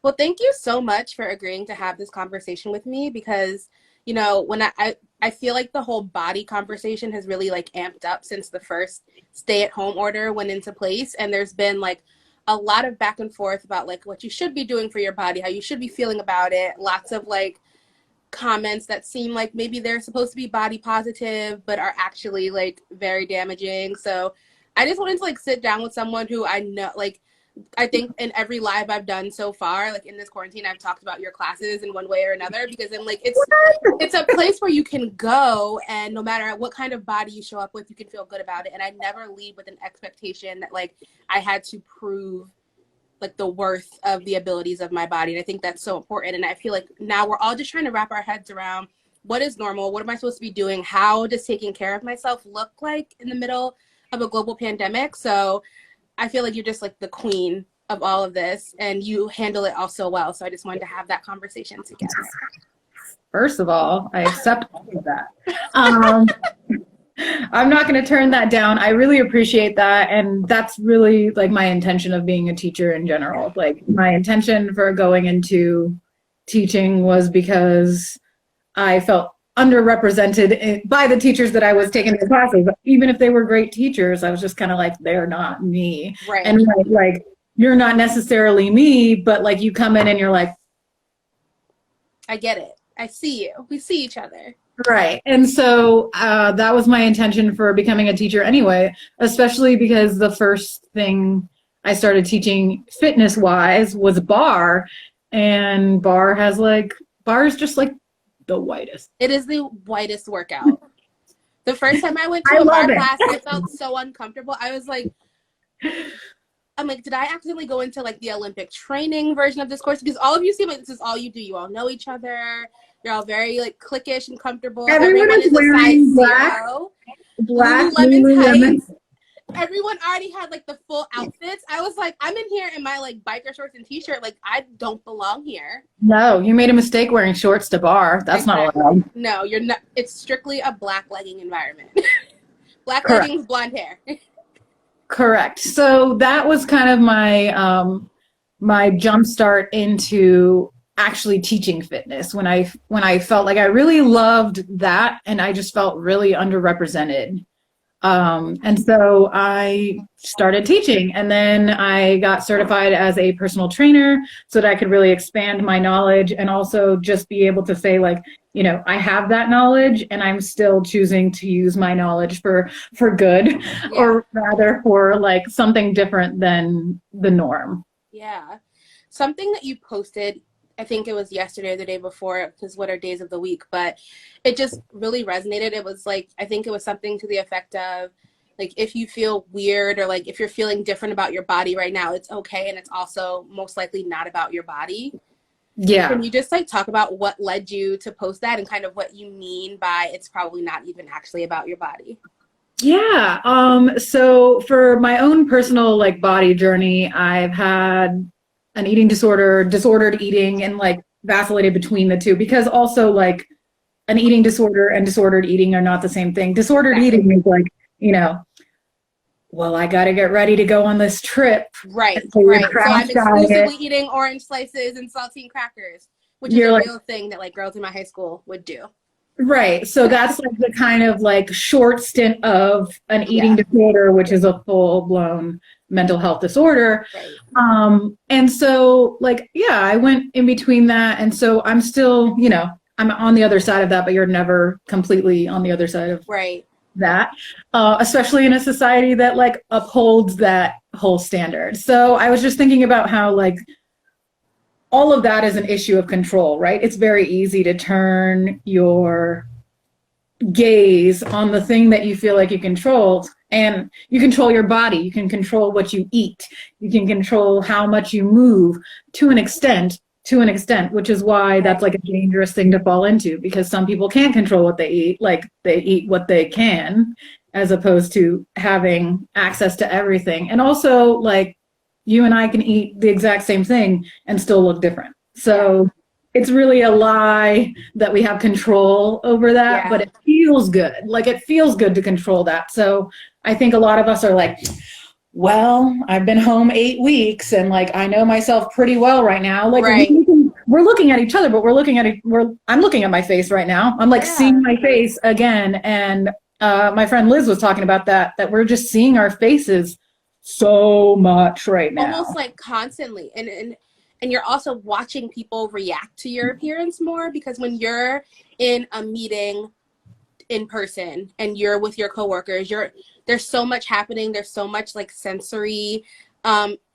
Well, thank you so much for agreeing to have this conversation with me because, when I feel like the whole body conversation has really like amped up since the first stay-at-home order went into place. And there's been like a lot of back and forth about like what you should be doing for your body, how you should be feeling about it. Lots of like comments that seem like maybe they're supposed to be body positive, but are actually like very damaging. So I just wanted to like sit down with someone who I know, like, I think in every live I've done so far, like in this quarantine, I've talked about your classes in one way or another because I'm like, it's a place where you can go and no matter what kind of body you show up with, you can feel good about it. And I never leave with an expectation that like I had to prove like the worth of the abilities of my body. And I think that's so important. And I feel like now we're all just trying to wrap our heads around what is normal, what am I supposed to be doing, how does taking care of myself look like in the middle of a global pandemic. So I feel like you're just like the queen of all of this and you handle it all so well. So I just wanted to have that conversation together. First of all, I accept all of that. I'm not going to turn that down. I really appreciate that. And that's really like my intention of being a teacher in general. Like my intention for going into teaching was because I felt underrepresented by the teachers that I was taking the classes. Even if they were great teachers, I was just kind of like, they're not me. Right. And like, you're not necessarily me, but like you come in and you're like, I get it. I see you. We see each other. Right. And so that was my intention for becoming a teacher anyway, especially because the first thing I started teaching fitness wise was barre, and barre is just like the whitest. It is the whitest workout. The first time I went to a barre class, I felt so uncomfortable. I was like, did I accidentally go into like the Olympic training version of this course? Because all of you seem like this is all you do. You all know each other. You're all very like cliquish and comfortable. Everyone is wearing black Lululemon tights. Everyone already had like the full outfits. I was like, I'm in here in my like biker shorts and t-shirt. Like I don't belong here. No, you made a mistake wearing shorts to barre. That's not allowed. No, you're not. It's strictly a black legging environment. Black Correct. leggings, blonde hair. Correct. So that was kind of my my jump start into actually teaching fitness when I felt like I really loved that and I just felt really underrepresented. And so I started teaching, and then I got certified as a personal trainer so that I could really expand my knowledge and also just be able to say like, I have that knowledge and I'm still choosing to use my knowledge for good, or rather for like something different than the norm. Yeah. Something that you posted, I think it was yesterday or the day before, because what are days of the week, but it just really resonated. It was like, I think it was something to the effect of like, if you feel weird or like if you're feeling different about your body right now, it's okay. And it's also most likely not about your body. Yeah. Can you just like talk about what led you to post that and kind of what you mean by it's probably not even actually about your body? Yeah. So for my own personal like body journey, I've had an eating disorder, disordered eating, and like vacillated between the two, because also like an eating disorder and disordered eating are not the same thing. Disordered eating is like, well, I got to get ready to go on this trip. Right. So I'm exclusively eating orange slices and saltine crackers, which is a real thing that like girls in my high school would do. Right. So that's like the kind of like short stint of an eating disorder, which is a full blown mental health disorder. Right. And so like, I went in between that. And so I'm still, I'm on the other side of that, but you're never completely on the other side of that, especially in a society that like upholds that whole standard. So I was just thinking about how like all of that is an issue of control, right? It's very easy to turn your gaze on the thing that you feel like you control, and you control your body. You can control what you eat. You can control how much you move to an extent, which is why that's like a dangerous thing to fall into, because some people can't control what they eat. Like they eat what they can, as opposed to having access to everything. And also like you and I can eat the exact same thing and still look different. So it's really a lie that we have control over that, but it feels good. Like it feels good to control that. So I think a lot of us are like, well, I've been home 8 weeks and like I know myself pretty well right now. Like right. we're looking at each other, but I'm looking at my face right now. I'm like seeing my face again. And my friend Liz was talking about that we're just seeing our faces so much right now. Almost like constantly. And you're also watching people react to your appearance more, because when you're in a meeting in person and you're with your coworkers, there's so much happening. There's so much like sensory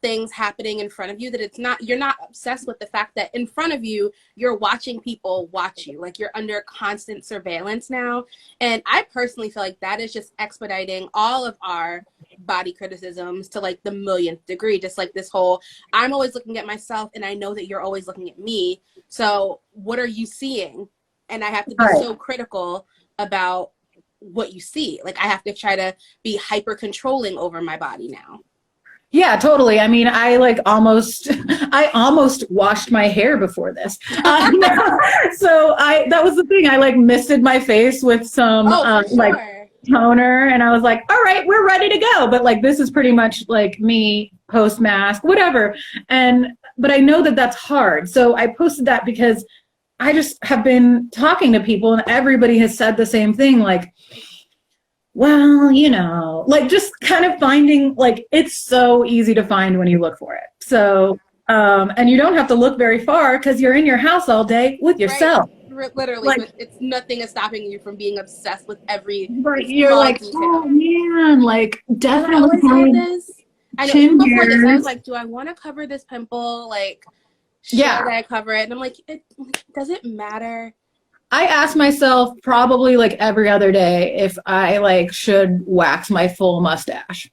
things happening in front of you that you're not obsessed with the fact that in front of you, you're watching people watch you. Like you're under constant surveillance now. And I personally feel like that is just expediting all of our body criticisms to like the millionth degree. Just like this whole, I'm always looking at myself and I know that you're always looking at me. So what are you seeing? And I have to be so critical about what you see. Like I have to try to be hyper controlling over my body now. Yeah, totally. I mean, I almost washed my hair before this. So that was the thing. I like misted my face with some like toner, and I was like, all right, we're ready to go. But like, this is pretty much like me post mask, whatever. But I know that that's hard. So I posted that because I just have been talking to people and everybody has said the same thing. Like, well, you know, like just kind of finding, like, it's so easy to find when you look for it. So, and you don't have to look very far because you're in your house all day with yourself. Right. Literally, like, it's nothing is stopping you from being obsessed with every you're like, detail. Oh man, like definitely. I know before this, I was like, do I want to cover this pimple? Like, should I cover it? And I'm like, does it matter? I ask myself probably like every other day if I like should wax my full mustache.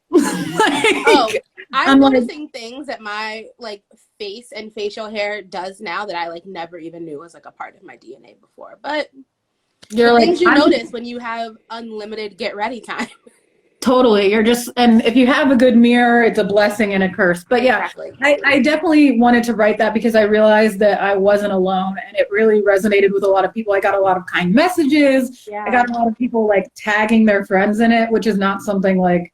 I'm noticing things that my like face and facial hair does now that I like never even knew was like a part of my DNA before. But you're like, things you notice when you have unlimited get ready time. Totally. And if you have a good mirror, it's a blessing and a curse. But yeah, exactly. I definitely wanted to write that because I realized that I wasn't alone, and it really resonated with a lot of people. I got a lot of kind messages. Yeah. I got a lot of people like tagging their friends in it, which is not something like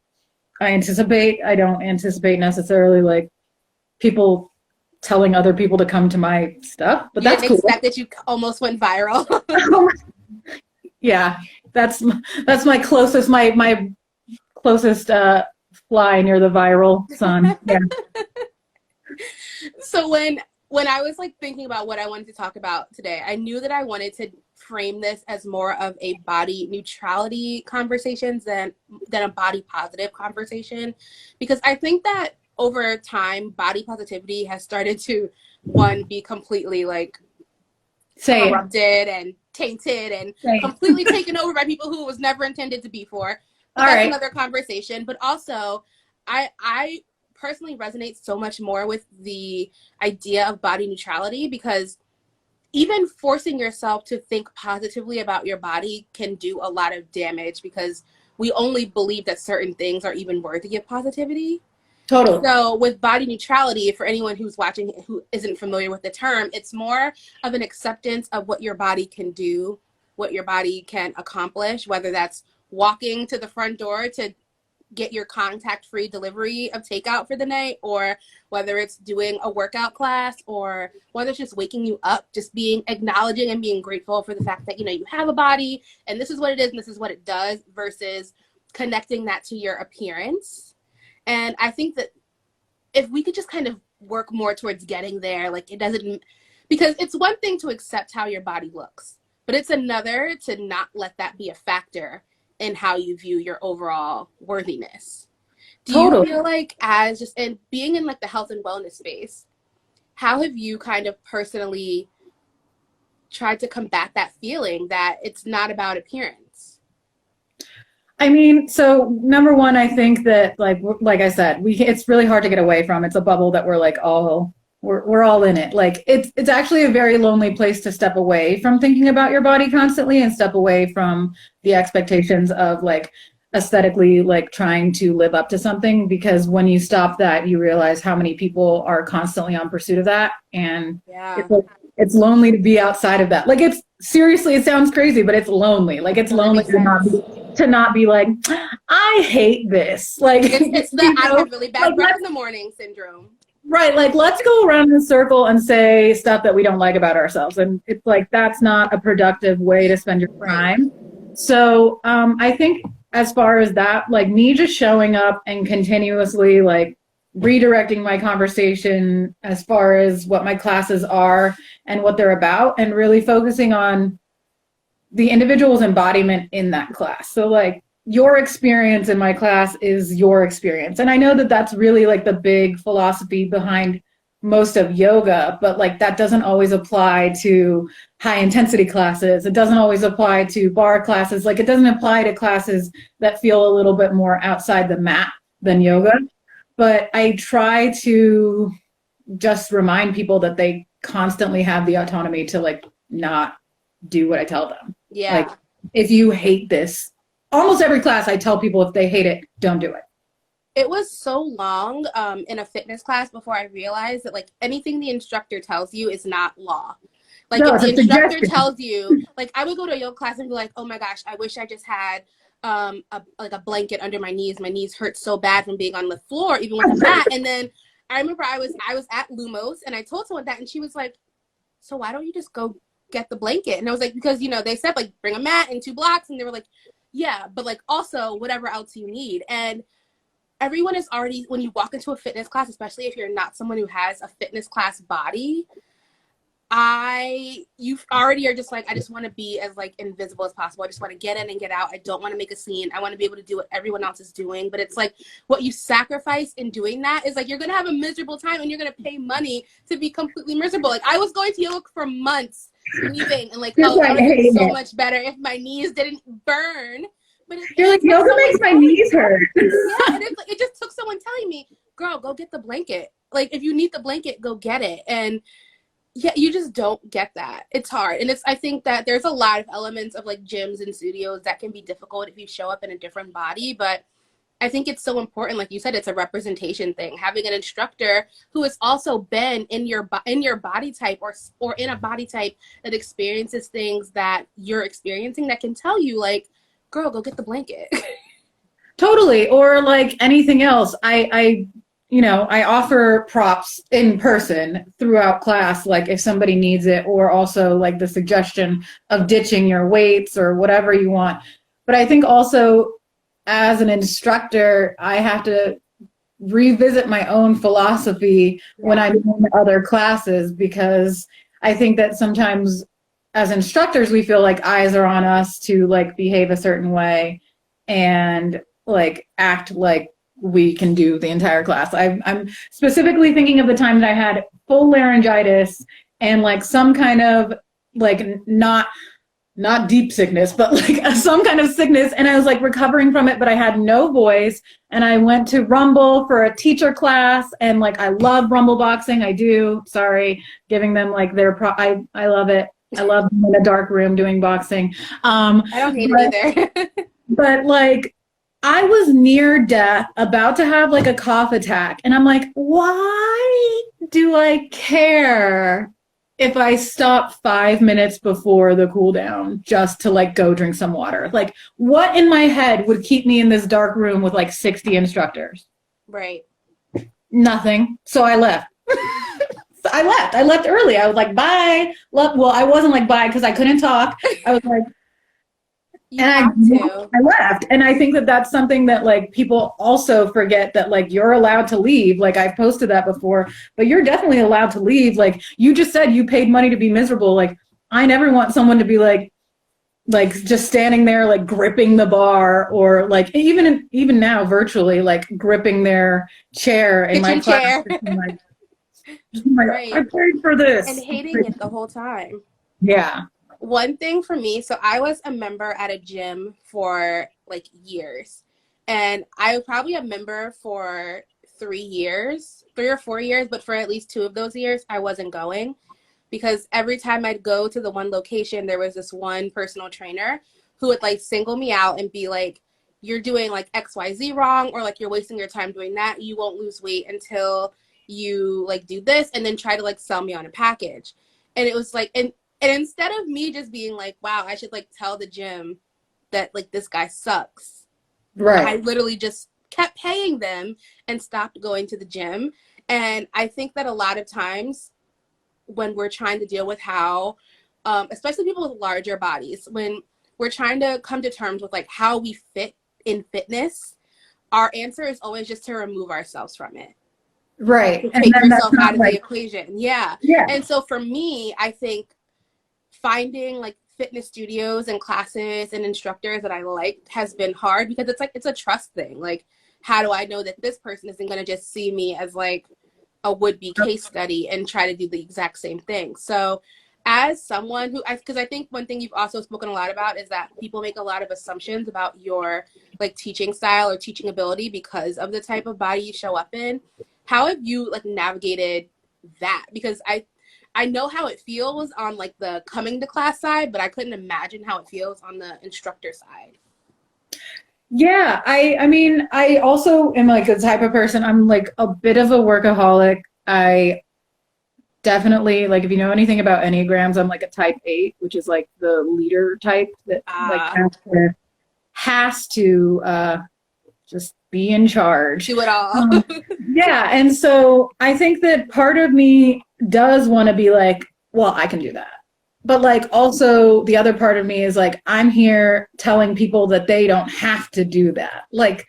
I anticipate. I don't anticipate necessarily like people telling other people to come to my stuff, but that's cool. Expect that you almost went viral. Yeah, that's my closest, my closest fly near the viral sun. Yeah. So when I was like thinking about what I wanted to talk about today, I knew that I wanted to frame this as more of a body neutrality conversation than a body positive conversation, because I think that over time body positivity has started to be completely like corrupted and tainted and completely taken over by people who it was never intended to be for. But that's another conversation. But also, I personally resonate so much more with the idea of body neutrality, because even forcing yourself to think positively about your body can do a lot of damage, because we only believe that certain things are even worthy of positivity. Totally. So with body neutrality, for anyone who's watching who isn't familiar with the term, it's more of an acceptance of what your body can do, what your body can accomplish, whether that's walking to the front door to get your contact-free delivery of takeout for the night, or whether it's doing a workout class, or whether it's just waking you up, just acknowledging and being grateful for the fact that, you know, you have a body and this is what it is and this is what it does, versus connecting that to your appearance. And I think that if we could just kind of work more towards getting there, like because it's one thing to accept how your body looks, but it's another to not let that be a factor in how you view your overall worthiness. Do you feel like, and being in like the health and wellness space, how have you kind of personally tried to combat that feeling that it's not about appearance? I mean, so number one, I think that like I said, it's really hard to get away from. It's a bubble that we're like we're all in it. Like it's actually a very lonely place to step away from thinking about your body constantly and step away from the expectations of like aesthetically like trying to live up to something, because when you stop that, you realize how many people are constantly on pursuit of that. And it's lonely to be outside of that. Like it's seriously, it sounds crazy, but it's lonely. Like it's lonely to not be to not be like, I hate this. Like, it's the I have really bad breath in the morning syndrome. Right. Like, let's go around in a circle and say stuff that we don't like about ourselves. And it's like, that's not a productive way to spend your time. Right. So I think as far as that, like me just showing up and continuously like redirecting my conversation as far as what my classes are and what they're about, and really focusing on the individual's embodiment in that class. So like, your experience in my class is your experience. And I know that that's really like the big philosophy behind most of yoga, but like that doesn't always apply to high intensity classes. It doesn't always apply to bar classes. Like it doesn't apply to classes that feel a little bit more outside the mat than yoga. But I try to just remind people that they constantly have the autonomy to like not do what I tell them. Yeah. Like if you hate this, almost every class I tell people if they hate it, don't do it. It was so long in a fitness class before I realized that like anything the instructor tells you is not law. Like if the instructor tells you, like I would go to a yoga class and be like, oh my gosh, I wish I just had a blanket under my knees. My knees hurt so bad from being on the floor, even with the mat. And then I remember I was at Lumos and I told someone that, and she was like, so why don't you just go get the blanket? And I was like, because they said like bring a mat and 2 blocks, and they were like, yeah, but like also whatever else you need. And everyone is already, when you walk into a fitness class, especially if you're not someone who has a fitness class body, you already are just like, I just want to be as like invisible as possible. I just want to get in and get out. I don't want to make a scene. I want to be able to do what everyone else is doing. But it's like what you sacrifice in doing that is like you're going to have a miserable time and you're going to pay money to be completely miserable. Like I was going to yoga for months leaving and like, oh, I would have been so much better if my knees didn't burn. But you're like, yoga makes my knees hurt. Yeah, and it just took someone telling me, girl, go get the blanket. Like if you need the blanket, go get it. And yeah, you just don't get that. It's hard. And I think that there's a lot of elements of like gyms and studios that can be difficult if you show up in a different body. But I think it's so important. Like you said, it's a representation thing. Having an instructor who has also been in your body type or in a body type that experiences things that you're experiencing, that can tell you like, girl, go get the blanket. Totally. Or like anything else. I offer props in person throughout class, like if somebody needs it, or also like the suggestion of ditching your weights or whatever you want. But I think also as an instructor, I have to revisit my own philosophy when I'm in other classes, because I think that sometimes as instructors, we feel like eyes are on us to like behave a certain way and like act like we can do the entire class. I'm specifically thinking of the time that I had full laryngitis and like some kind of like not deep sickness, but like some kind of sickness. And I was like recovering from it, but I had no voice. And I went to Rumble for a teacher class, and like, I love Rumble boxing. I do. Sorry, giving them like their I love it. I love being in a dark room doing boxing. I don't hate it either. But like, I was near death, about to have like a cough attack. And I'm like, why do I care if I stop 5 minutes before the cool down just to like go drink some water? Like, what in my head would keep me in this dark room with like 60 instructors? Right. Nothing. So I left. I left early. I was like, bye. Well, I wasn't like bye because I couldn't talk. I was like, I left. And I think that that's something that like people also forget, that like you're allowed to leave. Like I've posted that before, but you're definitely allowed to leave. Like you just said you paid money to be miserable. Like I never want someone to be like just standing there, like gripping the bar, or like even now virtually, like gripping their chair in my class. Right. I paid for this. And hating it the whole time. Yeah. One thing for me, so I was a member at a gym for like years. And I was probably a member for 3 or 4 years, but for at least 2 of those years, I wasn't going. Because every time I'd go to the one location, there was this one personal trainer who would like single me out and be like, you're doing like XYZ wrong, or like you're wasting your time doing that. You won't lose weight until you like do this, and then try to like sell me on a package. And it was like, and instead of me just being like, wow, I should like tell the gym that like this guy sucks, Right. I literally just kept paying them and stopped going to the gym. And I think that a lot of times when we're trying to deal with how, especially people with larger bodies, when we're trying to come to terms with like how we fit in fitness, our answer is always just to remove ourselves from it. Right. To and take then yourself that's out of like, the equation. Yeah. Yeah. And so for me, I think finding like fitness studios and classes and instructors that I like has been hard because it's like, it's a trust thing. Like, how do I know that this person isn't going to just see me as like a would-be case study and try to do the exact same thing? So as someone who, because I think one thing you've also spoken a lot about is that people make a lot of assumptions about your like teaching style or teaching ability because of the type of body you show up in. How have you like navigated that? Because I know how it feels on like the coming to class side, but I couldn't imagine how it feels on the instructor side. Yeah, I mean, I also am like a type of person, I'm like a bit of a workaholic. I definitely, like, if you know anything about Enneagrams, I'm like a type 8, which is like the leader type that like has to just be in charge. Do it all. Yeah, and so I think that part of me does want to be like, well, I can do that. But like also the other part of me is like, I'm here telling people that they don't have to do that. Like,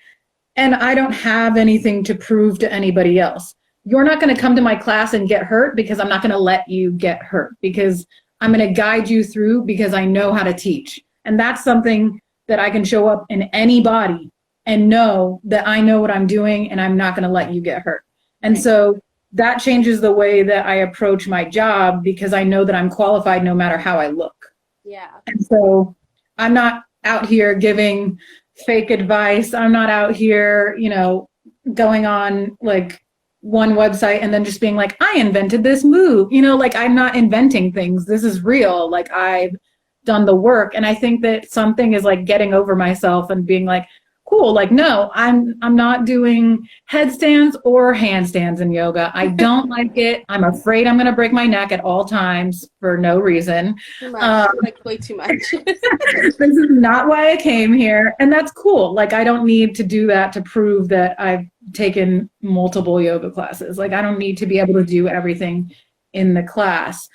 and I don't have anything to prove to anybody else. You're not going to come to my class and get hurt because I'm not going to let you get hurt, because I'm going to guide you through because I know how to teach. And that's something that I can show up in any body and know that I know what I'm doing and I'm not going to let you get hurt. And so that changes the way that I approach my job because I know that I'm qualified no matter how I look. Yeah. And so I'm not out here giving fake advice. I'm not out here, you know, going on like one website and then just being like, I invented this move. You know, like I'm not inventing things. This is real. Like I've done the work. And I think that something is like getting over myself and being like, cool, like, no, I'm not doing headstands or handstands in yoga. I don't like it. I'm afraid I'm going to break my neck at all times for no reason. Like way too much. This is not why I came here. And that's cool. Like, I don't need to do that to prove that I've taken multiple yoga classes. Like, I don't need to be able to do everything in the class.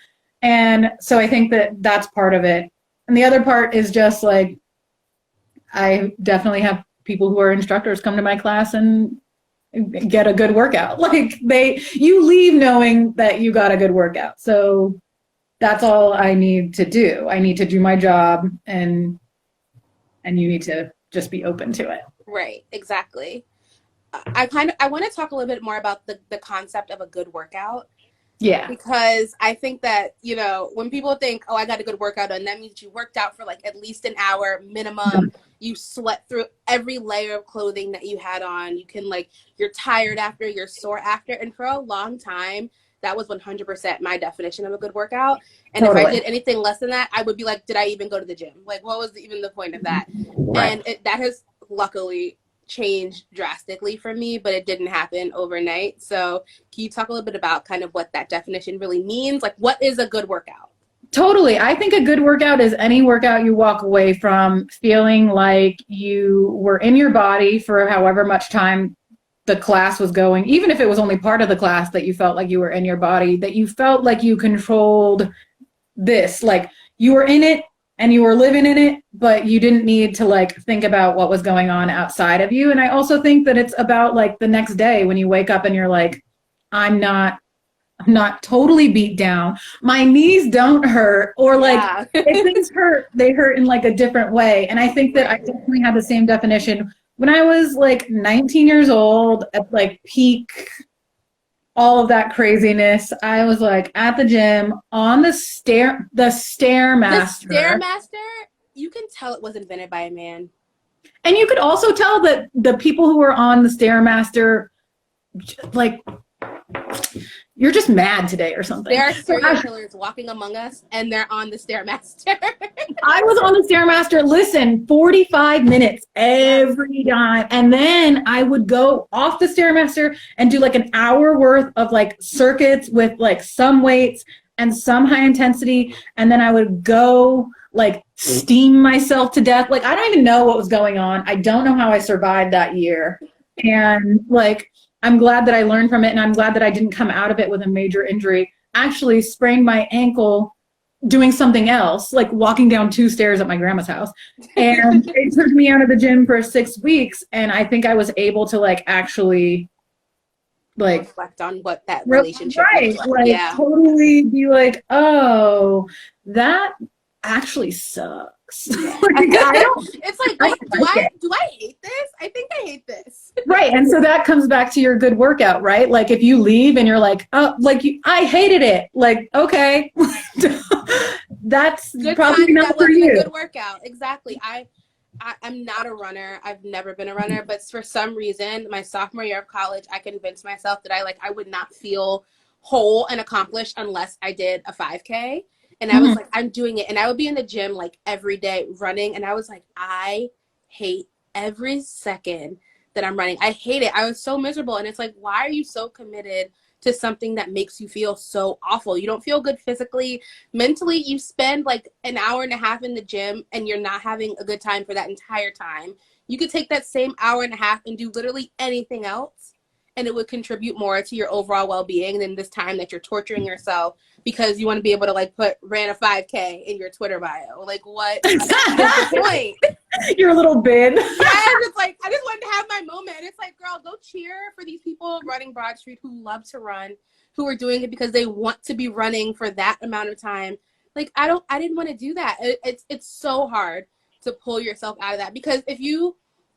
And so I think that that's part of it. And the other part is just like, I definitely have people who are instructors come to my class and get a good workout. Like you leave knowing that you got a good workout. So that's all I need to do. I need to do my job and you need to just be open to it. Right, exactly. I want to talk a little bit more about the concept of a good workout. Yeah. Because I think that, you know, when people think, oh, I got a good workout done, that means you worked out for like at least an hour minimum. Mm-hmm. You sweat through every layer of clothing that you had on. You can like, you're tired after, you're sore after. And for a long time, that was 100% my definition of a good workout. And If I did anything less than that, I would be like, did I even go to the gym? Like, what was even the point of that? Right. And that has luckily changed drastically for me, but it didn't happen overnight. So can you talk a little bit about kind of what that definition really means? Like, what is a good workout? Totally. I think a good workout is any workout you walk away from feeling like you were in your body for however much time the class was going, even if it was only part of the class, that you felt like you were in your body, that you felt like you controlled this, like you were in it and you were living in it, but you didn't need to like think about what was going on outside of you. And I also think that it's about like the next day when you wake up and you're like, I'm not totally beat down. My knees don't hurt, or like if things hurt, they hurt in like a different way. And I think that I definitely had the same definition when I was like 19 years old at like peak, all of that craziness. I was like at the gym on the Stairmaster. The Stairmaster, you can tell it was invented by a man. And you could also tell that the people who were on the Stairmaster, like, you're just mad today or something. There are serial killers walking among us, and they're on the Stairmaster. I was on the Stairmaster, listen, 45 minutes every time. And then I would go off the Stairmaster and do like an hour worth of like circuits with like some weights. and some high intensity, and then I would go like steam myself to death. Like, I don't even know what was going on. I don't know how I survived that year. And like, I'm glad that I learned from it, and I'm glad that I didn't come out of it with a major injury. Actually sprained my ankle doing something else, like walking down 2 stairs at my grandma's house. And it took me out of the gym for 6 weeks. And I think I was able to like actually like reflect on what that relationship was like totally be like, oh, that actually sucks. Yeah. It's like, wait, do I hate this? I think I hate this. Right. And so that comes back to your good workout, right? Like if you leave and you're like, oh, like I hated it. Like, okay, that's good probably not for you. A good workout. Exactly. I'm not a runner. I've never been a runner, but for some reason, my sophomore year of college, I convinced myself that I would not feel whole and accomplished unless I did a 5K. And I was like, I'm doing it. And I would be in the gym like every day running. And I was like, I hate every second that I'm running. I hate it. I was so miserable. And it's like, why are you so committed to something that makes you feel so awful? You don't feel good physically, mentally. You spend like an hour and a half in the gym and you're not having a good time for that entire time. You could take that same hour and a half and do literally anything else, and it would contribute more to your overall well-being than this time that you're torturing yourself because you want to be able to like ran a 5K in your Twitter bio. Like, what is the point? Your little bid. Yeah, it's like, I just wanted to have my moment. It's like, girl, go cheer for these people running Broad Street who love to run, who are doing it because they want to be running for that amount of time. Like, I didn't want to do that. It's so hard to pull yourself out of that, because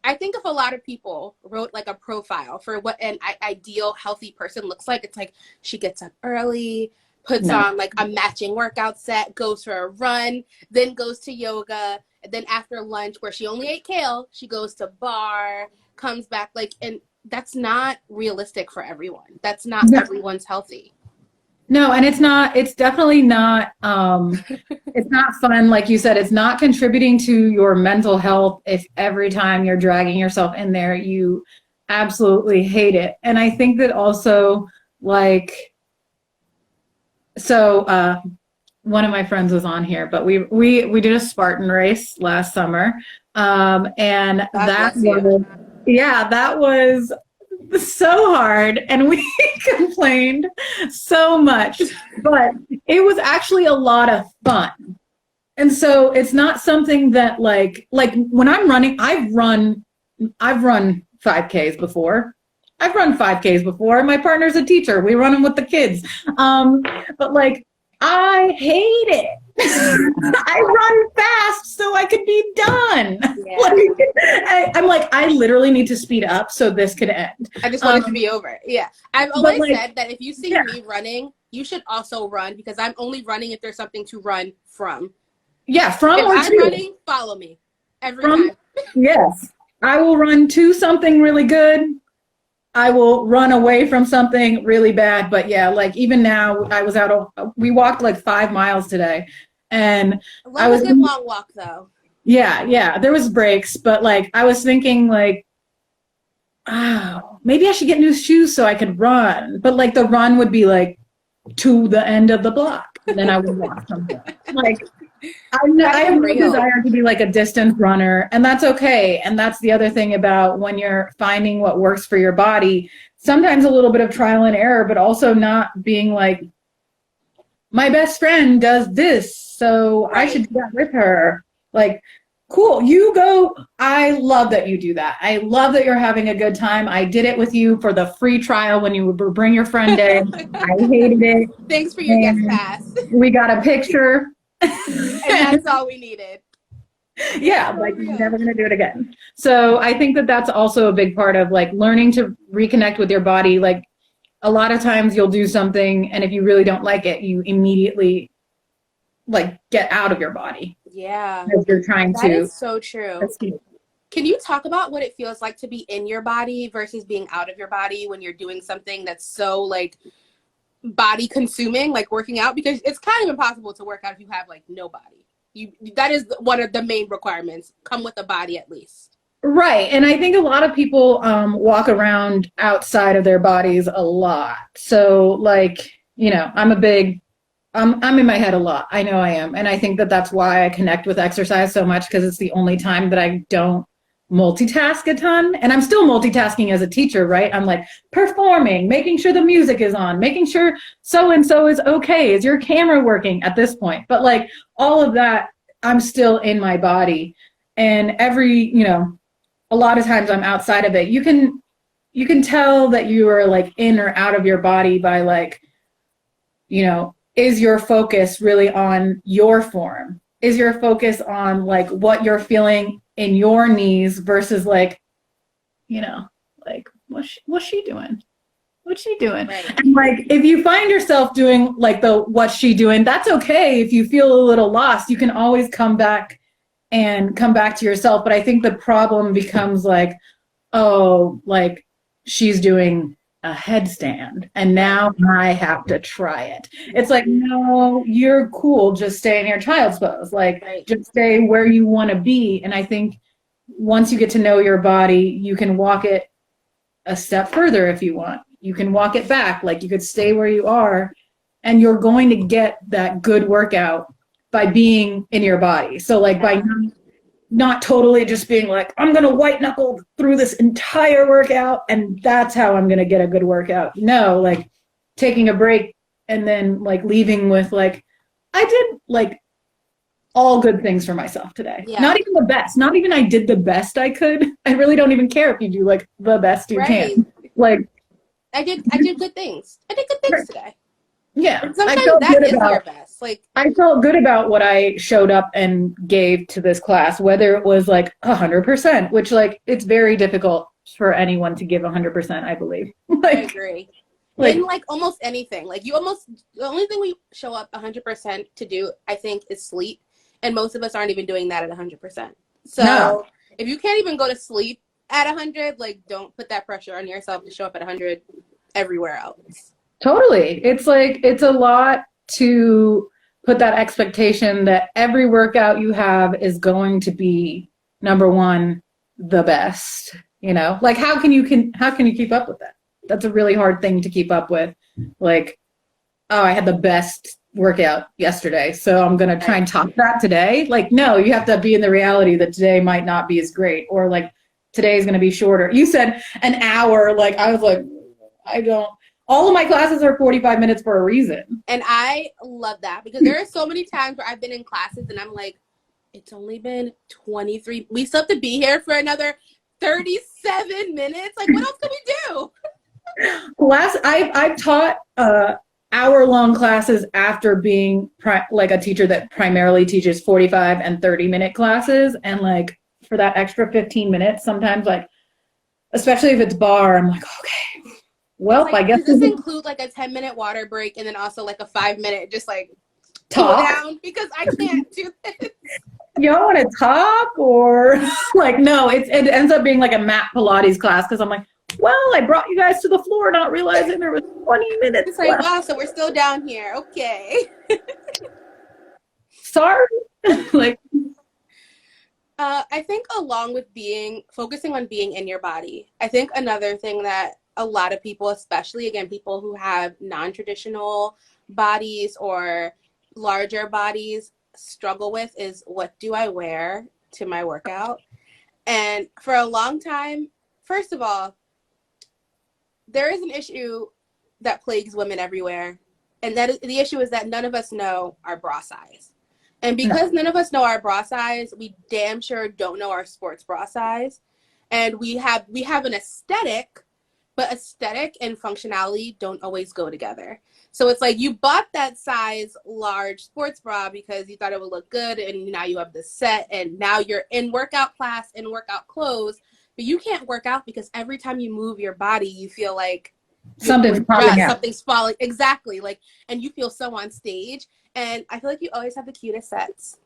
I think if a lot of people wrote like a profile for what an ideal healthy person looks like, it's like she gets up early, puts on like a matching workout set, goes for a run, then goes to yoga, and then after lunch, where she only ate kale, she goes to bar, comes back, like, and that's not realistic for everyone. That's not everyone's healthy. No, and it's definitely not, it's not fun. Like you said, it's not contributing to your mental health if every time you're dragging yourself in there, you absolutely hate it. And I think that also, like, so one of my friends was on here, but we did a Spartan race last summer. And that was so hard, and we complained so much, but it was actually a lot of fun. And so it's not something that like when I'm running, I've run 5Ks before. I've run 5Ks before. My partner's a teacher. We run them with the kids. But like, I hate it. I run fast so I could be done. Yeah. I'm like, I literally need to speed up so this could end. I just want it to be over. Yeah. I've always said that if you see me running, you should also run, because I'm only running if there's something to run from. Yeah, from if or I'm to. running, follow me every time. Yes. I will run to something really good. I will run away from something really bad. But yeah, like even now, we walked like 5 miles today, and I was a good long walk though. Yeah, there was breaks, but like I was thinking like, oh, maybe I should get new shoes so I could run. But like the run would be like to the end of the block, and then I would walk something. Like I have no desire to be like a distance runner, and that's okay. And that's the other thing about when you're finding what works for your body. Sometimes a little bit of trial and error, but also not being like, my best friend does this, so I should do that with her. Like, cool, you go. I love that you do that. I love that you're having a good time. I did it with you for the free trial when you would bring your friend in. I hated it. Thanks for your guest pass. We got a picture. And that's all we needed. Yeah, like you're never going to do it again. So I think that that's also a big part of like learning to reconnect with your body. Like a lot of times you'll do something, and if you really don't like it, you immediately like get out of your body. Yeah. Because you're trying to. That is so true. Can you talk about what it feels like to be in your body versus being out of your body when you're doing something that's so like body consuming, like working out? Because it's kind of impossible to work out if you have like no body. That is one of the main requirements. Come with a body at least. Right. And I think a lot of people walk around outside of their bodies a lot. So like, you know, I'm a big I'm in my head a lot. I know I am. And I think that that's why I connect with exercise so much, because it's the only time that I don't multitask a ton. And I'm still multitasking as a teacher, right? I'm like performing, making sure the music is on, making sure so-and-so is okay. Is your camera working at this point? But like all of that, I'm still in my body. And a lot of times I'm outside of it. You can tell that you are like in or out of your body by like, is your focus really on your form? Is your focus on like what you're feeling in your knees versus like, like what's she doing? What's she doing? Right. And like, if you find yourself doing like what's she doing, that's okay. If you feel a little lost, you can always come back to yourself. But I think the problem becomes like, oh, like she's doing a headstand and now I have to try it. It's like, no, you're cool. Just stay in your child's pose. Like, just stay where you want to be. And I think once you get to know your body, you can walk it a step further if you want. You can walk it back. Like, you could stay where you are and you're going to get that good workout by being in your body. So like by not totally just being like, I'm going to white knuckle through this entire workout and that's how I'm going to get a good workout. No, like taking a break and then like leaving with like, I did like all good things for myself today. Yeah. Not even the best, not even I did the best I could. I really don't even care if you do like the best you can. Like I did good things. I did good things today. Yeah, and sometimes that is your best. Like I felt good about what I showed up and gave to this class, whether it was like 100%, which like it's very difficult for anyone to give 100%, I believe. Like, I agree. In like almost anything, like the only thing we show up 100% to do, I think, is sleep, and most of us aren't even doing that at 100%. So if you can't even go to sleep at 100, like don't put that pressure on yourself to show up at 100 everywhere else. Totally. It's like, it's a lot to put that expectation that every workout you have is going to be number one, the best, like how can you keep up with that? That's a really hard thing to keep up with. Like, oh, I had the best workout yesterday, so I'm going to try and top that today. Like, no, you have to be in the reality that today might not be as great, or like today is going to be shorter. You said an hour. Like, I was like, all of my classes are 45 minutes for a reason. And I love that because there are so many times where I've been in classes and I'm like, it's only been 23. We still have to be here for another 37 minutes. Like, what else can we do? I've taught hour-long classes after being like a teacher that primarily teaches 45 and 30-minute classes. And like for that extra 15 minutes, sometimes like, especially if it's bar, I'm like, okay. Well, like, I guess does this include like a 10-minute water break and then also like a 5-minute just like cool down because I can't do this. You don't want to talk or like, no, it ends up being like a mat Pilates class because I'm like, well, I brought you guys to the floor not realizing there was 20 minutes It's like, left. Wow, so we're still down here. Okay. Sorry. Like, I think along with focusing on being in your body, I think another thing that a lot of people, especially again, people who have non-traditional bodies or larger bodies struggle with is, what do I wear to my workout? And for a long time, first of all, there is an issue that plagues women everywhere. And the issue is that none of us know our bra size. And because none of us know our bra size, we damn sure don't know our sports bra size. And we have an aesthetic, but aesthetic and functionality don't always go together. So it's like you bought that size large sports bra because you thought it would look good, and now you have the set, and now you're in workout class, in workout clothes, but you can't work out because every time you move your body, you feel like something's falling. Exactly. Like, and you feel so on stage. And I feel like you always have the cutest sets.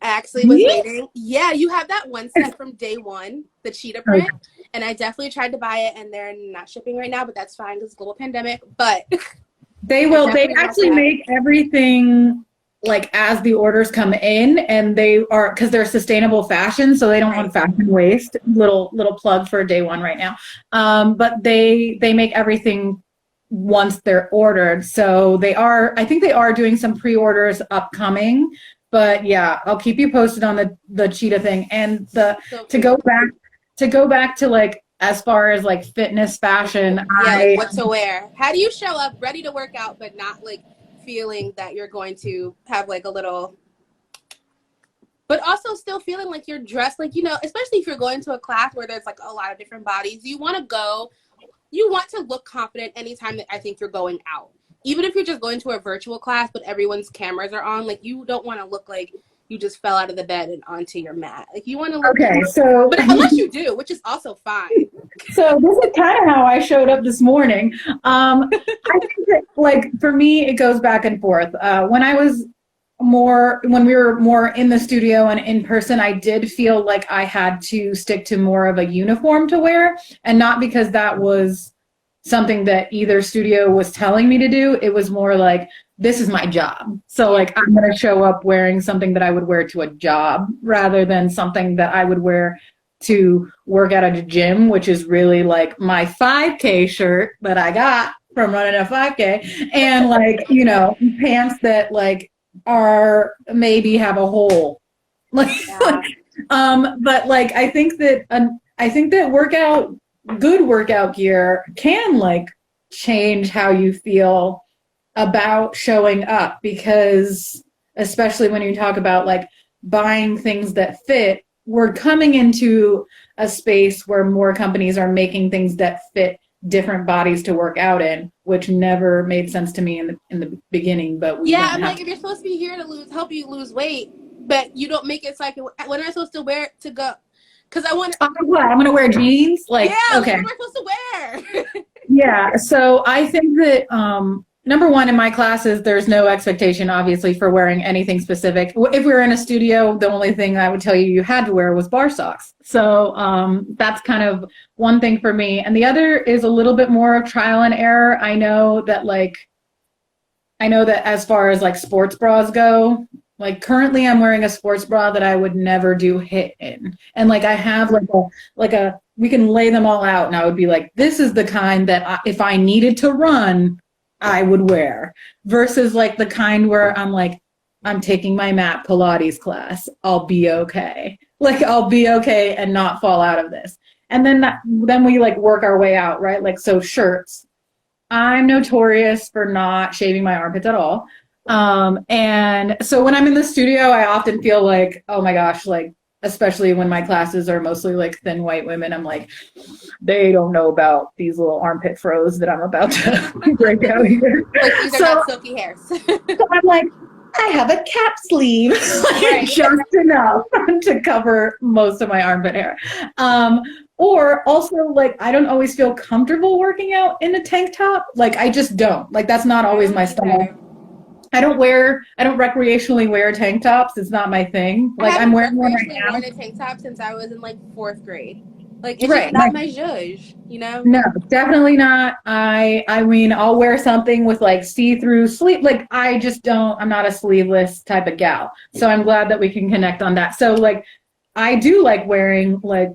I actually was waiting. Yeah, you have that one set from day one, the cheetah print. And I definitely tried to buy it, and they're not shipping right now, but that's fine because it's global pandemic. But they will. They actually make everything like as the orders come in, and they are, because they're sustainable fashion, so they don't want fashion waste. Little plug for day one right now. But they make everything once they're ordered. So I think they are doing some pre-orders upcoming, but yeah, I'll keep you posted on the cheetah thing. And to go back to like, as far as like fitness fashion, like what to wear. How do you show up ready to work out, but not like feeling that you're going to have like a little, but also still feeling like you're dressed, like, you know, especially if you're going to a class where there's like a lot of different bodies, you want to look confident anytime that I think you're going out. Even if you're just going to a virtual class, but everyone's cameras are on, like, you don't want to look like you just fell out of the bed and onto your mat. Like, you want to look but unless you do, which is also fine. So this is kind of how I showed up this morning. I think that, like, for me, it goes back and forth. When we were more in the studio and in person, I did feel like I had to stick to more of a uniform to wear, and not because that was something that either studio was telling me to do. It was more like, this is my job. So like, I'm going to show up wearing something that I would wear to a job rather than something that I would wear to work out at a gym, which is really like my 5K shirt that I got from running a 5K, and like, you know, pants that like are maybe have a hole. Like, but like, I think that good workout gear can like change how you feel about showing up, because especially when you talk about like buying things that fit, we're coming into a space where more companies are making things that fit different bodies to work out in, which never made sense to me in the beginning. But I'm like, if you're supposed to be here to help you lose weight, but you don't make it so when am I supposed to wear it to go? Because I want. I'm gonna wear jeans. Like, okay, what am I supposed to wear? Yeah. So I think that number one, in my classes, there's no expectation, obviously, for wearing anything specific. If we were in a studio, the only thing I would tell you had to wear was bar socks. So that's kind of one thing for me. And the other is a little bit more of trial and error. I know that as far as like sports bras go, like currently I'm wearing a sports bra that I would never do HIIT in. And like I have we can lay them all out and I would be like, this is the kind that if I needed to run, I would wear, versus like the kind where I'm like, I'm taking my mat Pilates class. I'll be okay. Like, I'll be okay and not fall out of this. And then we like work our way out, right? Like, so shirts, I'm notorious for not shaving my armpits at all. And so when I'm in the studio, I often feel like, oh my gosh, like, especially when my classes are mostly like thin white women, I'm like, they don't know about these little armpit froze that I'm about to break out here. Like, these are not silky hairs. So I'm like, I have a cap sleeve, just enough to cover most of my armpit hair. Or also, like, I don't always feel comfortable working out in a tank top. Like, I just don't. Like, that's not always my style. I don't recreationally wear tank tops. It's not my thing. Like, I'm wearing one right now. I've worn a tank top since I was in like 4th grade. Like, it's just not my zhuzh, you know? No, definitely not. I mean, I'll wear something with like see-through sleeve. Like, I'm not a sleeveless type of gal. So I'm glad that we can connect on that. So like, I do like wearing like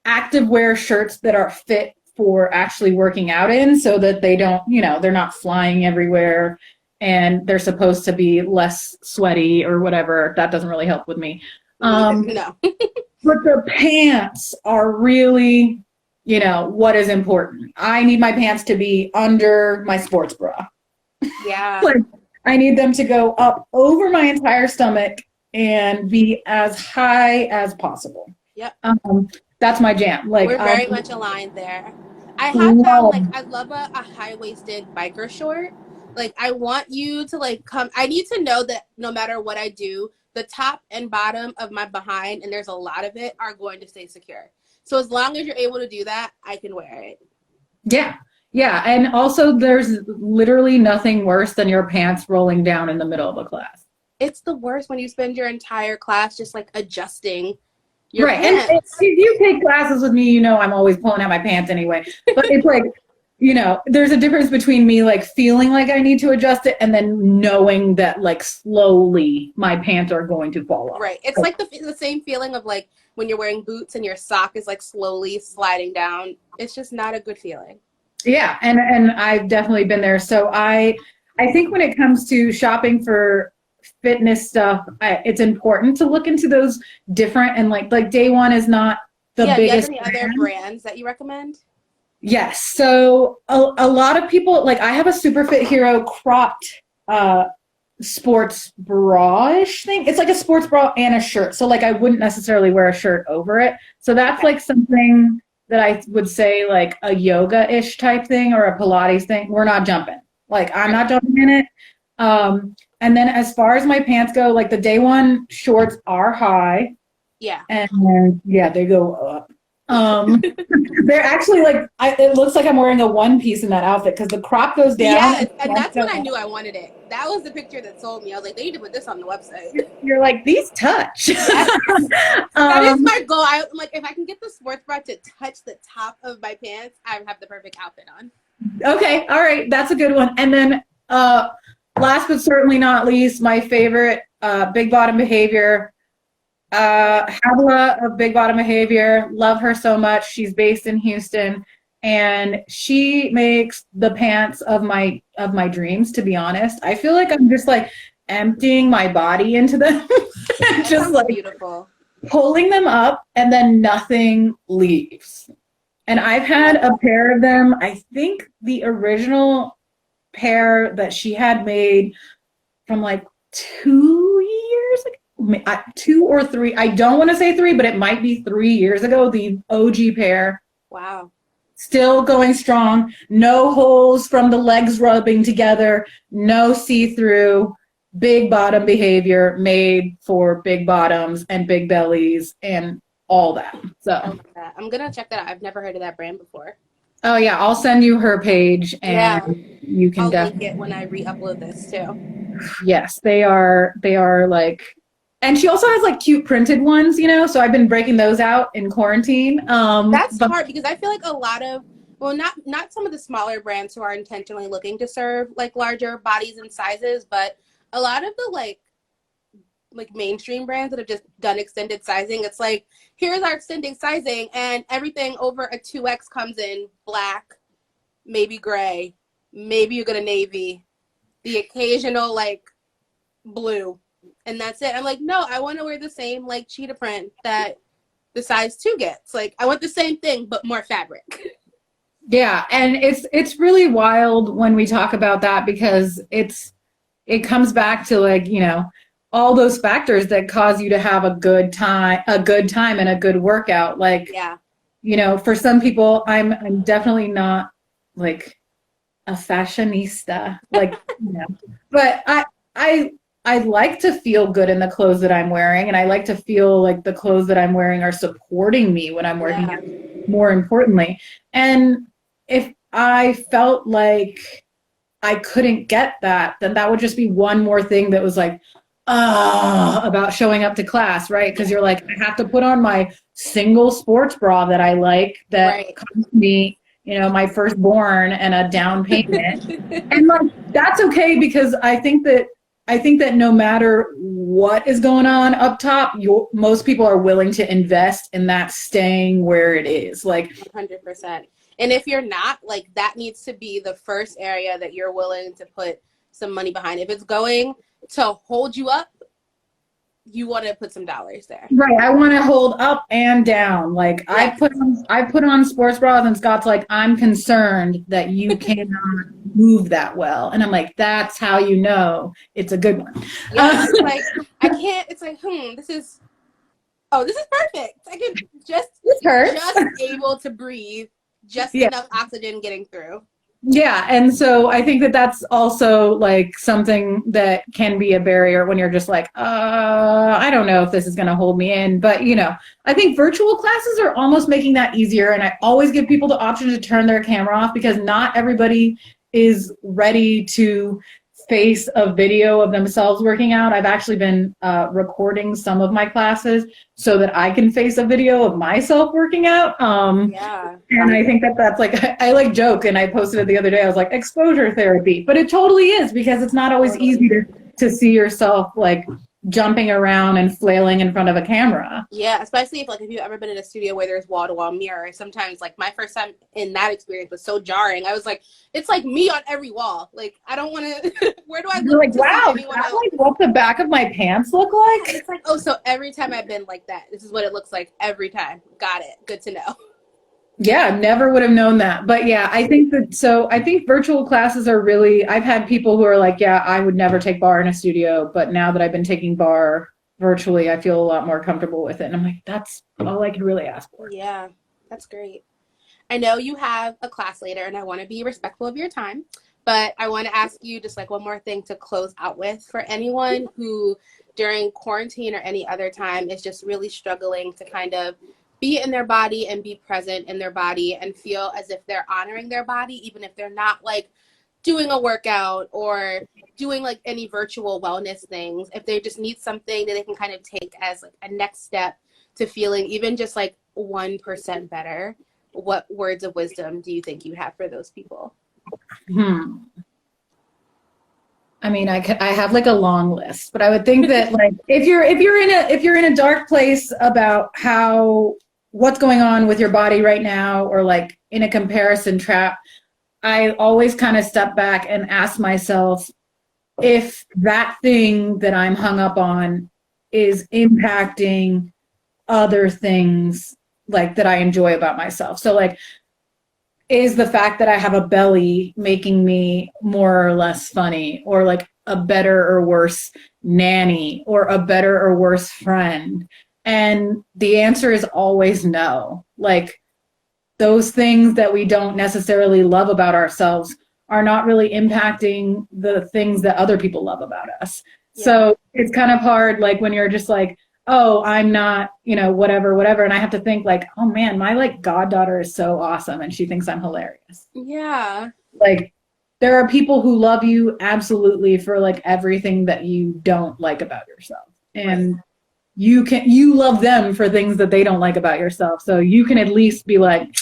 active wear shirts that are fit for actually working out in, so that they don't, they're not flying everywhere. And they're supposed to be less sweaty or whatever. That doesn't really help with me. No. But the pants are really, what is important. I need my pants to be under my sports bra. Yeah. Like, I need them to go up over my entire stomach and be as high as possible. Yep. That's my jam. Like, we're very much aligned there. I have found, like, I love a high-waisted biker short. Like, I want you to, like, I need to know that no matter what I do, the top and bottom of my behind, and there's a lot of it, are going to stay secure. So as long as you're able to do that, I can wear it. Yeah. Yeah. And also, there's literally nothing worse than your pants rolling down in the middle of a class. It's the worst when you spend your entire class just, like, adjusting your pants. And if you take classes with me, I'm always pulling out my pants anyway. But it's like, there's a difference between me like feeling like I need to adjust it and then knowing that like slowly my pants are going to fall off. Right. It's like the same feeling of like when you're wearing boots and your sock is like slowly sliding down. It's just not a good feeling. Yeah, and I've definitely been there. So I think when it comes to shopping for fitness stuff, it's important to look into those different, and like Day One is not the biggest. Do you have any other brands that you recommend? Yes. So a lot of people, like I have a Superfit Hero cropped sports bra-ish thing. It's like a sports bra and a shirt. So like I wouldn't necessarily wear a shirt over it. So that's like something that I would say like a yoga-ish type thing or a Pilates thing. We're not jumping. Like I'm not jumping in it. And then as far as my pants go, like the Day One shorts are high. Yeah. And yeah, they go up. They're actually like, it looks like I'm wearing a one piece in that outfit because the crop goes down. Yeah, and that's when I knew I wanted it. That was the picture that sold me. I was like, they need to put this on the website. You're like, these touch. That is my goal. I'm like, if I can get the sports bra to touch the top of my pants, I have the perfect outfit on. Okay, all right, that's a good one. And then last but certainly not least, my favorite, Big Bottom Behavior. Havila of Big Bottom Behavior, love her so much. She's based in Houston, and she makes the pants of my dreams, to be honest. I feel like I'm just like emptying my body into them. Just like beautiful. Pulling them up, and then nothing leaves. And I've had a pair of them. I think the original pair that she had made from like 2 years ago. 2 or 3. I don't want to say 3, but it might be 3 years ago. The OG pair. Wow. Still going strong. No holes from the legs rubbing together. No see-through. Big bottom behavior made for big bottoms and big bellies and all that. So I'm gonna check that out. I've never heard of that brand before. Oh yeah, I'll send you her page and you can link it when I re-upload this too. Yes, they are like. And she also has like cute printed ones, you know, so I've been breaking those out in quarantine. That's hard because I feel like a lot of, well, not some of the smaller brands who are intentionally looking to serve like larger bodies and sizes, but a lot of the like mainstream brands that have just done extended sizing. It's like, here's our extended sizing, and everything over a 2X comes in black, maybe gray, maybe you get a navy, the occasional like blue. And that's it. I'm like, no, I want to wear the same like cheetah print that the size 2 gets. Like, I want the same thing, but more fabric. Yeah. And it's really wild when we talk about that because it comes back to like, you know, all those factors that cause you to have a good time and a good workout. Like, yeah, you know, for some people, I'm definitely not like a fashionista, like, you know, but I like to feel good in the clothes that I'm wearing, and I like to feel like the clothes that I'm wearing are supporting me when I'm working out, more importantly. And if I felt like I couldn't get that, then that would just be one more thing that was like, about showing up to class, right? Because you're like, I have to put on my single sports bra that I like that costs me, you know, my firstborn and a down payment. And like, that's okay because I think that no matter what is going on up top, most people are willing to invest in that staying where it is. Like 100%. And if you're not, like, that needs to be the first area that you're willing to put some money behind. If it's going to hold you up, you want to put some dollars there. Right. I want to hold up and down. Like I put on sports bras and Scott's like, I'm concerned that you cannot move that well. And I'm like, that's how you know it's a good one. Yeah, it's like, I can't, it's like, this is perfect. I can just able to breathe, just enough oxygen getting through. Yeah. And so I think that that's also like something that can be a barrier when you're just like, I don't know if this is going to hold me in. But, you know, I think virtual classes are almost making that easier. And I always give people the option to turn their camera off because not everybody is ready to face a video of themselves working out. I've actually been recording some of my classes so that I can face a video of myself working out. And I think that that's like, I like joke, and I posted it the other day. I was like, exposure therapy, but it totally is because it's not always easy to see yourself like jumping around and flailing in front of a camera. Yeah, especially if you've ever been in a studio where there's wall-to-wall mirrors. Sometimes like my first time in that experience was so jarring. I was like, it's like me on every wall. Like I don't want to. Where do I look? You're like, to wow, see is anyone that else? like what the back of my pants look like? It's like, oh, so every time I've been like that, this is what it looks like every time. Got it. Good to know. Yeah, never would have known that. But yeah, I think virtual classes are really, I've had people who are like, yeah, I would never take bar in a studio, but now that I've been taking bar virtually, I feel a lot more comfortable with it. And I'm like, that's all I could really ask for. Yeah, that's great. I know you have a class later and I want to be respectful of your time, but I want to ask you just like one more thing to close out with for anyone who during quarantine or any other time is just really struggling to kind of be in their body and be present in their body and feel as if they're honoring their body, even if they're not like doing a workout or doing like any virtual wellness things. If they just need something that they can kind of take as like a next step to feeling even just like 1% better, what words of wisdom do you think you have for those people? I mean, I have like a long list, but I would think that like if you're in a dark place about what's going on with your body right now, or like in a comparison trap, I always kind of step back and ask myself if that thing that I'm hung up on is impacting other things like that I enjoy about myself. So like, is the fact that I have a belly making me more or less funny, or like a better or worse nanny, or a better or worse friend? And the answer is always no. Like those things that we don't necessarily love about ourselves are not really impacting the things that other people love about us. Yeah. So it's kind of hard, like when you're just like, oh, I'm not, whatever. And I have to think like, oh man, my like goddaughter is so awesome and she thinks I'm hilarious. Yeah. Like there are people who love you absolutely for like everything that you don't like about yourself. And you love them for things that they don't like about yourself. So you can at least be like,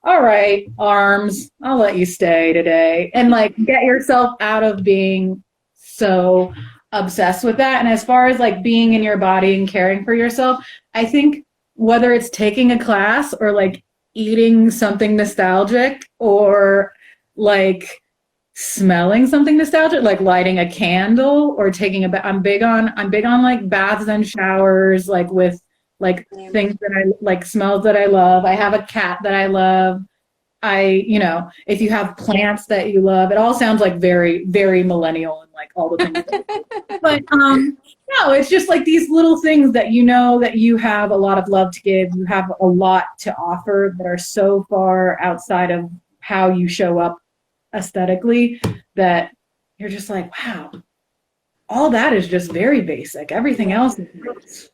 all right, arms, I'll let you stay today. And like get yourself out of being so obsessed with that. And as far as like being in your body and caring for yourself, I think whether it's taking a class or like eating something nostalgic, or like smelling something nostalgic, like lighting a candle or taking a bath. I'm big on like baths and showers, like with like things that I like, smells that I love. I have a cat that I love. If you have plants that you love, it all sounds like very, very millennial and like all the things. But no, it's just like these little things that that you have a lot of love to give. You have a lot to offer that are so far outside of how you show up aesthetically that you're just like, wow, all that is just very basic. Everything else is.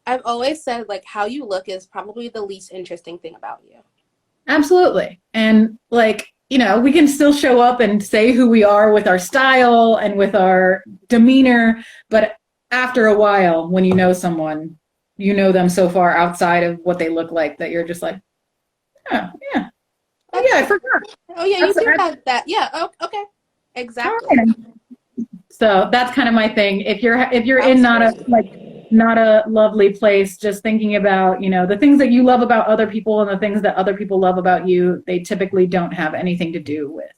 I've always said like how you look is probably the least interesting thing about you. Absolutely. And like, we can still show up and say who we are with our style and with our demeanor. But after a while, when you know someone, you know them so far outside of what they look like that you're just like, oh, yeah. Oh, yeah, I forgot. Oh, yeah, you do have that. Yeah, oh, okay. Exactly. Right. So that's kind of my thing. If you're in not a lovely place, just thinking about, the things that you love about other people and the things that other people love about you, they typically don't have anything to do with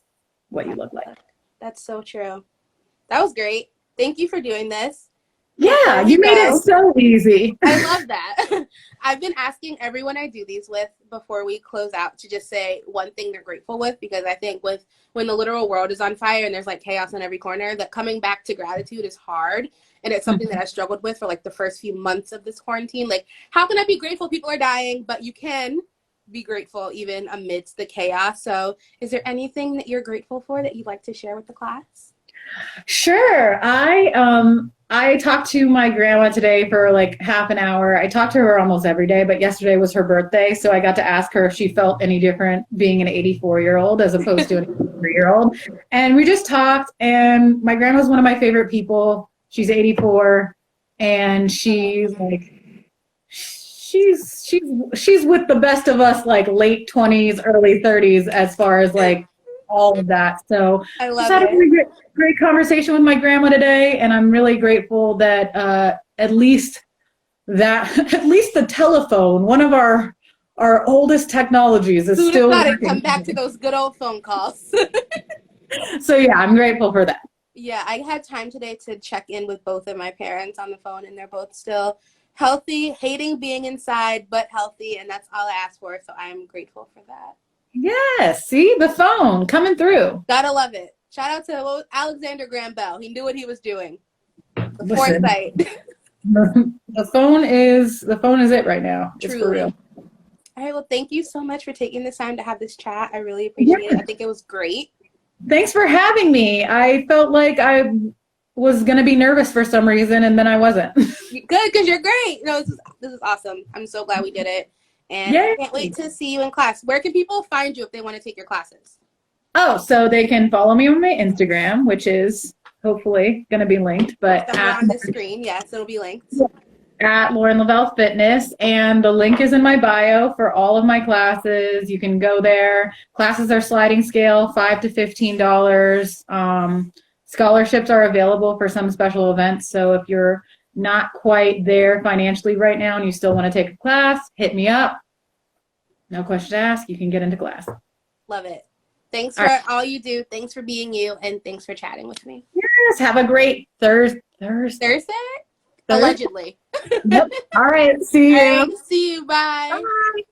what you look like. That's so true. That was great. Thank you for doing this. Yeah, you made it so easy. I love that. I've been asking everyone I do these with before we close out to just say one thing they're grateful with, because I think when the literal world is on fire and there's like chaos in every corner, that coming back to gratitude is hard. And it's something that I struggled with for like the first few months of this quarantine. Like, how can I be grateful people are dying? But you can be grateful even amidst the chaos. So is there anything that you're grateful for that you'd like to share with the class? Sure. I talked to my grandma today for like half an hour. I talk to her almost every day, but yesterday was her birthday. So I got to ask her if she felt any different being an 84-year-old as opposed to an 83-year-old. And we just talked, and my grandma's one of my favorite people. She's 84, and she's like, she's with the best of us, like late 20s, early 30s, as far as like all of that. So I just love had a it. really great conversation with my grandma today, and I'm really grateful that at least the telephone, one of our oldest technologies, is still working. Come back to those good old phone calls. So yeah, I'm grateful for that. Yeah, I had time today to check in with both of my parents on the phone, and they're both still healthy, hating being inside, but healthy, and that's all I asked for. So I'm grateful for that. Yes, see the phone coming through. Gotta love it. Shout out to Alexander Graham Bell. He knew what he was doing. The Listen, foresight. the phone is it right now. It's Truly. for real. All right, well, thank you so much for taking the time to have this chat. I really appreciate it. I think it was great. Thanks for having me. I felt like I was going to be nervous for some reason, and then I wasn't. Good, because you're great. No, this is awesome. I'm so glad we did it. And I can't wait to see you in class. Where can people find you if they want to take your classes? Oh, so they can follow me on my Instagram, which is hopefully going to be linked. But on the screen, yes, it'll be linked. At Lauren Leavell Fitness, and the link is in my bio for all of my classes. You can go there. Classes are sliding scale, $5 to $15. Scholarships are available for some special events. So if you're not quite there financially right now and you still want to take a class, hit me up. No question to ask. You can get into class. Love it. Thanks for all you do. Thanks for being you, and thanks for chatting with me. Yes. Have a great Thursday. Allegedly. Yep. All right. See you. See you. Bye. Bye.